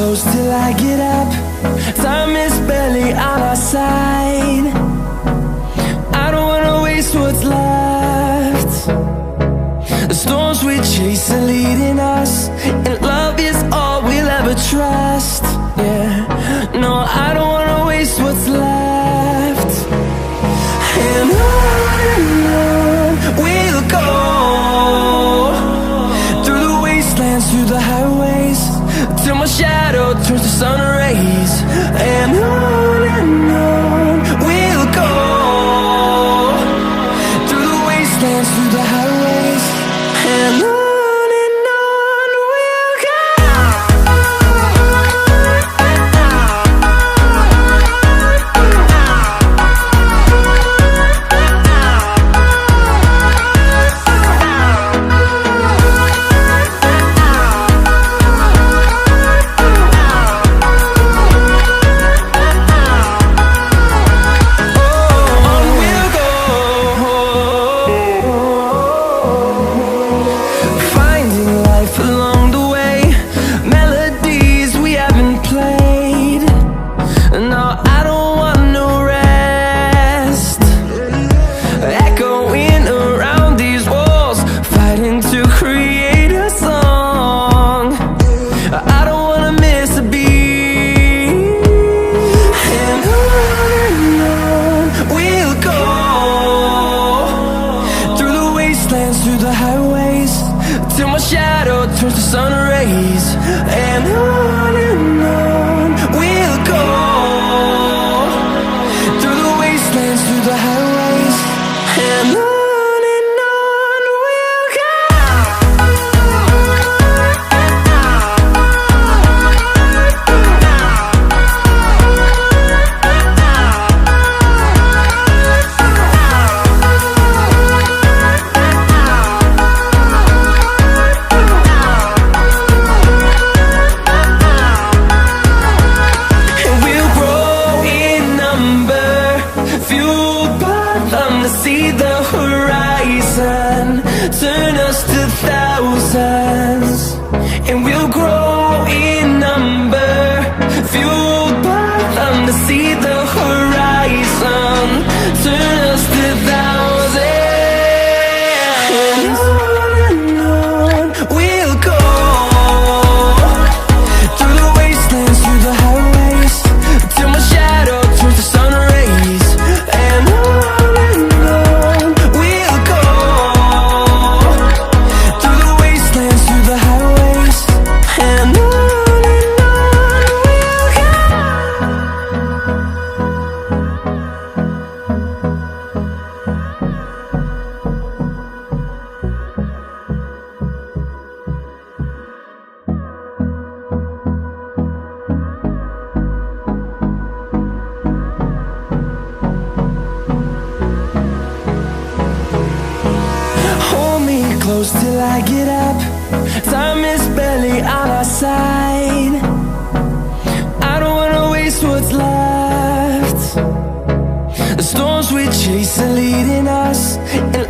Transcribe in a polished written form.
close till I get up. Time is barely on our side. I don't wanna waste what's left. The storms we chase are leading us, and love is all we'll ever trust. Yeah, no, I don't wanna waste what's left. And on we'll go, through the wastelands, through the highways, till my shadow turns to sun rays. And on we'll go, through the wastelands, through the highways, and on we'll go. Through the highways, till my shadow turns to sun rays. And on we'll go, through the wastelands, through the highways, and on we'll go. See the horizon, turn us to thousands, and we'll grow in number, fueled by them to see the horizon, turn us to thousands, and on we'll go, through the wastelands, through the highways, till my shadow turns to sun rays. And close till I get up. Time is barely on our side. I don't wanna waste what's left. The storms we chase are leading us, and